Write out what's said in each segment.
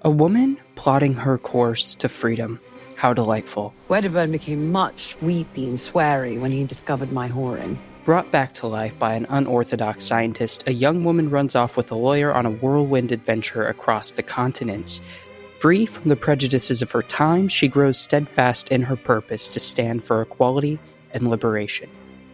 A woman plotting her course to freedom. How delightful. Wedderburn became much weepy and sweary when he discovered my whoring. Brought back to life by an unorthodox scientist, a young woman runs off with a lawyer on a whirlwind adventure across the continents. Free from the prejudices of her time, she grows steadfast in her purpose to stand for equality and liberation.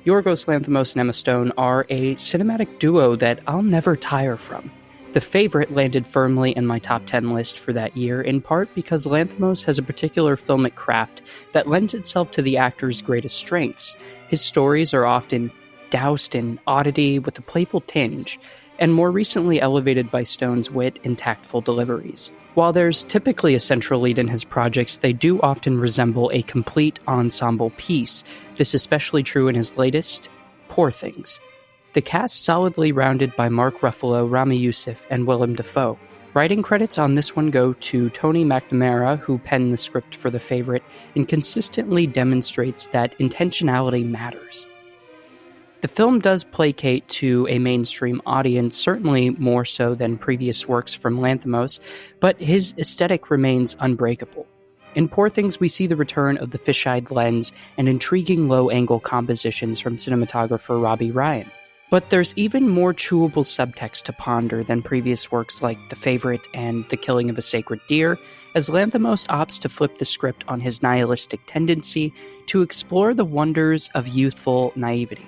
Yorgos Lanthimos and Emma Stone are a cinematic duo that I'll never tire from. The Favorite landed firmly in my top 10 list for that year, in part because Lanthimos has a particular filmic craft that lends itself to the actor's greatest strengths. His stories are often doused in oddity with a playful tinge, and more recently elevated by Stone's wit and tactful deliveries. While there's typically a central lead in his projects, they do often resemble a complete ensemble piece. This is especially true in his latest, Poor Things. The cast solidly rounded by Mark Ruffalo, Rami Youssef, and Willem Dafoe. Writing credits on this one go to Tony McNamara, who penned the script for The Favorite, and consistently demonstrates that intentionality matters. The film does placate to a mainstream audience, certainly more so than previous works from Lanthimos, but his aesthetic remains unbreakable. In Poor Things, we see the return of the fisheye lens and intriguing low-angle compositions from cinematographer Robbie Ryan. But there's even more chewable subtext to ponder than previous works like The Favorite and The Killing of a Sacred Deer, as Lanthimos opts to flip the script on his nihilistic tendency to explore the wonders of youthful naivety.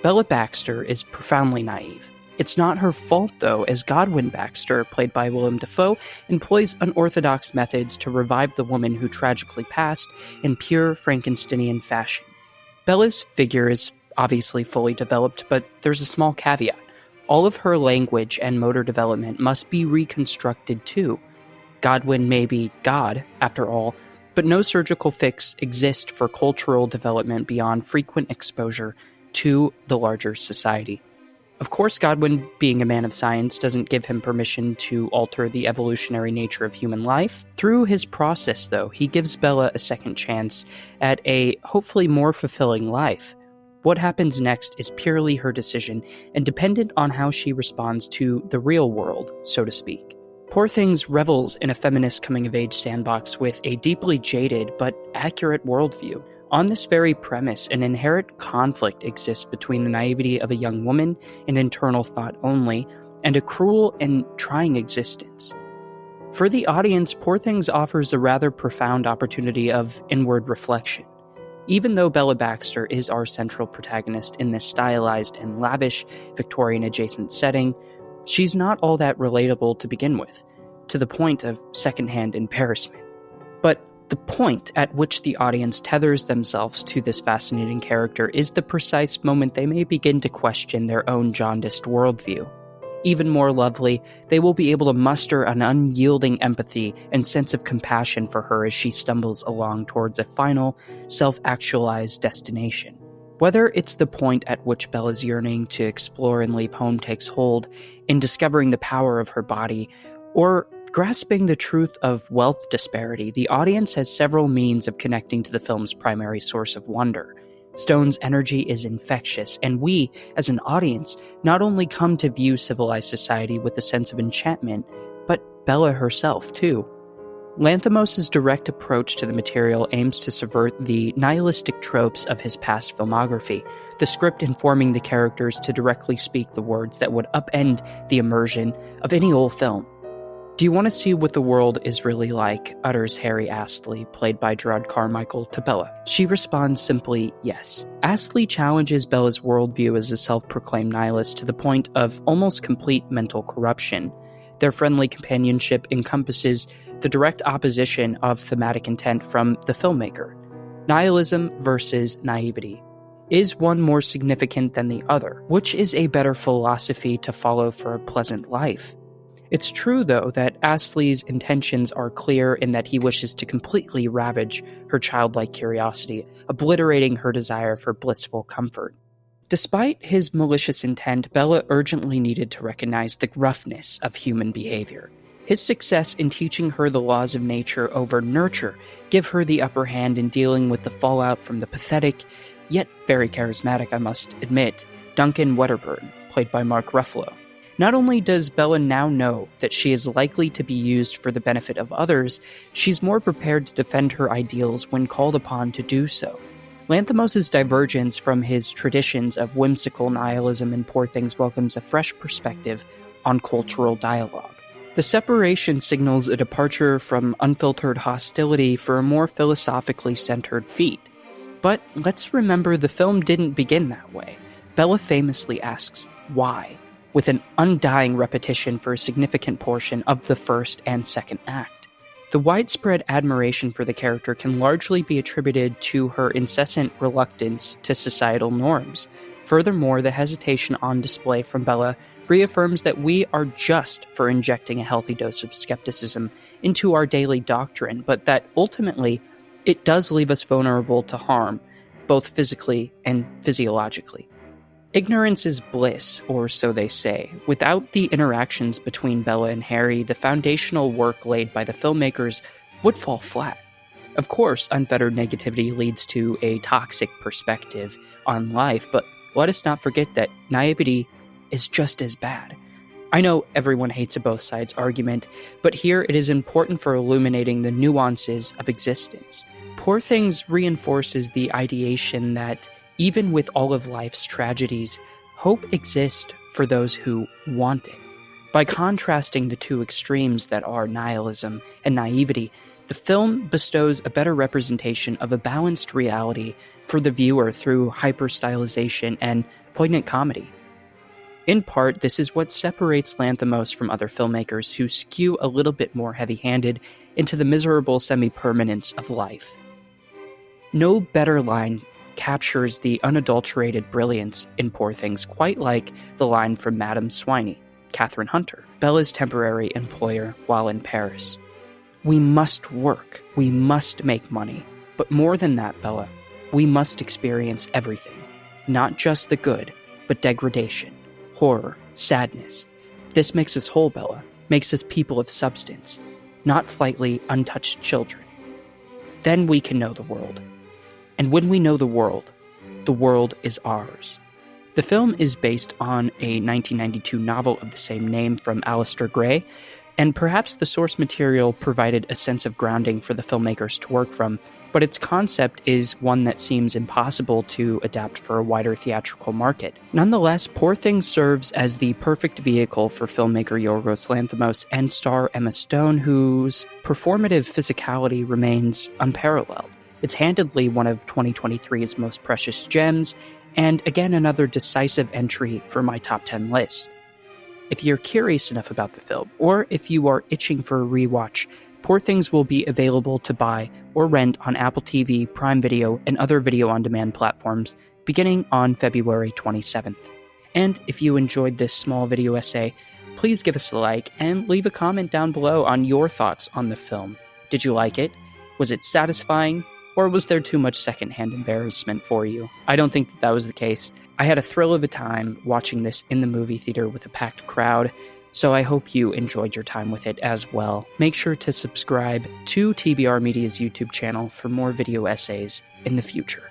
Bella Baxter is profoundly naive. It's not her fault, though, as Godwin Baxter, played by Willem Dafoe, employs unorthodox methods to revive the woman who tragically passed in pure Frankensteinian fashion. Bella's figure is obviously fully developed, but there's a small caveat. All of her language and motor development must be reconstructed too. Godwin may be God, after all, but no surgical fix exists for cultural development beyond frequent exposure to the larger society. Of course, Godwin, being a man of science, doesn't give him permission to alter the evolutionary nature of human life. Through his process, though, he gives Bella a second chance at a hopefully more fulfilling life. What happens next is purely her decision and dependent on how she responds to the real world, so to speak. Poor Things revels in a feminist coming-of-age sandbox with a deeply jaded but accurate worldview. On this very premise, an inherent conflict exists between the naivety of a young woman and internal thought only, and a cruel and trying existence. For the audience, Poor Things offers a rather profound opportunity of inward reflection. Even though Bella Baxter is our central protagonist in this stylized and lavish Victorian-adjacent setting, she's not all that relatable to begin with, to the point of secondhand embarrassment. But the point at which the audience tethers themselves to this fascinating character is the precise moment they may begin to question their own jaundiced worldview. Even more lovely, they will be able to muster an unyielding empathy and sense of compassion for her as she stumbles along towards a final, self-actualized destination. Whether it's the point at which Bella's yearning to explore and leave home takes hold, in discovering the power of her body, or grasping the truth of wealth disparity, the audience has several means of connecting to the film's primary source of wonder. Stone's energy is infectious, and we, as an audience, not only come to view civilized society with a sense of enchantment, but Bella herself, too. Lanthimos' direct approach to the material aims to subvert the nihilistic tropes of his past filmography, the script informing the characters to directly speak the words that would upend the immersion of any old film. "Do you want to see what the world is really like?" utters Harry Astley, played by Gerard Carmichael, to Bella. She responds simply, yes. Astley challenges Bella's worldview as a self-proclaimed nihilist to the point of almost complete mental corruption. Their friendly companionship encompasses the direct opposition of thematic intent from the filmmaker. Nihilism versus naivety. Is one more significant than the other? Which is a better philosophy to follow for a pleasant life? It's true, though, that Astley's intentions are clear in that he wishes to completely ravage her childlike curiosity, obliterating her desire for blissful comfort. Despite his malicious intent, Bella urgently needed to recognize the roughness of human behavior. His success in teaching her the laws of nature over nurture give her the upper hand in dealing with the fallout from the pathetic, yet very charismatic, I must admit, Duncan Wedderburn, played by Mark Ruffalo. Not only does Bella now know that she is likely to be used for the benefit of others, she's more prepared to defend her ideals when called upon to do so. Lanthimos' divergence from his traditions of whimsical nihilism in Poor Things welcomes a fresh perspective on cultural dialogue. The separation signals a departure from unfiltered hostility for a more philosophically centered feat. But let's remember the film didn't begin that way. Bella famously asks, why? With an undying repetition for a significant portion of the first and second act. The widespread admiration for the character can largely be attributed to her incessant reluctance to societal norms. Furthermore, the hesitation on display from Bella reaffirms that we are just for injecting a healthy dose of skepticism into our daily doctrine, but that ultimately it does leave us vulnerable to harm, both physically and physiologically. Ignorance is bliss, or so they say. Without the interactions between Bella and Harry, the foundational work laid by the filmmakers would fall flat. Of course, unfettered negativity leads to a toxic perspective on life, but let us not forget that naivety is just as bad. I know everyone hates a both sides argument, but here it is important for illuminating the nuances of existence. Poor Things reinforces the ideation that even with all of life's tragedies, hope exists for those who want it. By contrasting the two extremes that are nihilism and naivety, the film bestows a better representation of a balanced reality for the viewer through hyper-stylization and poignant comedy. In part, this is what separates Lanthimos from other filmmakers who skew a little bit more heavy-handed into the miserable semi-permanence of life. No better line captures the unadulterated brilliance in Poor Things, quite like the line from Madame Swiney, Catherine Hunter, Bella's temporary employer while in Paris. We must work, we must make money, but more than that, Bella, we must experience everything, not just the good, but degradation, horror, sadness. This makes us whole, Bella, makes us people of substance, not flightly, untouched children. Then we can know the world. And when we know the world is ours. The film is based on a 1992 novel of the same name from Alistair Gray, and perhaps the source material provided a sense of grounding for the filmmakers to work from, but its concept is one that seems impossible to adapt for a wider theatrical market. Nonetheless, Poor Things serves as the perfect vehicle for filmmaker Yorgos Lanthimos and star Emma Stone, whose performative physicality remains unparalleled. It's handedly one of 2023's most precious gems, and again another decisive entry for my top 10 list. If you're curious enough about the film, or if you are itching for a rewatch, Poor Things will be available to buy or rent on Apple TV, Prime Video, and other video-on-demand platforms beginning on February 27th. And if you enjoyed this small video essay, please give us a like and leave a comment down below on your thoughts on the film. Did you like it? Was it satisfying? Or was there too much secondhand embarrassment for you? I don't think that was the case. I had a thrill of a time watching this in the movie theater with a packed crowd, so I hope you enjoyed your time with it as well. Make sure to subscribe to TBR Media's YouTube channel for more video essays in the future.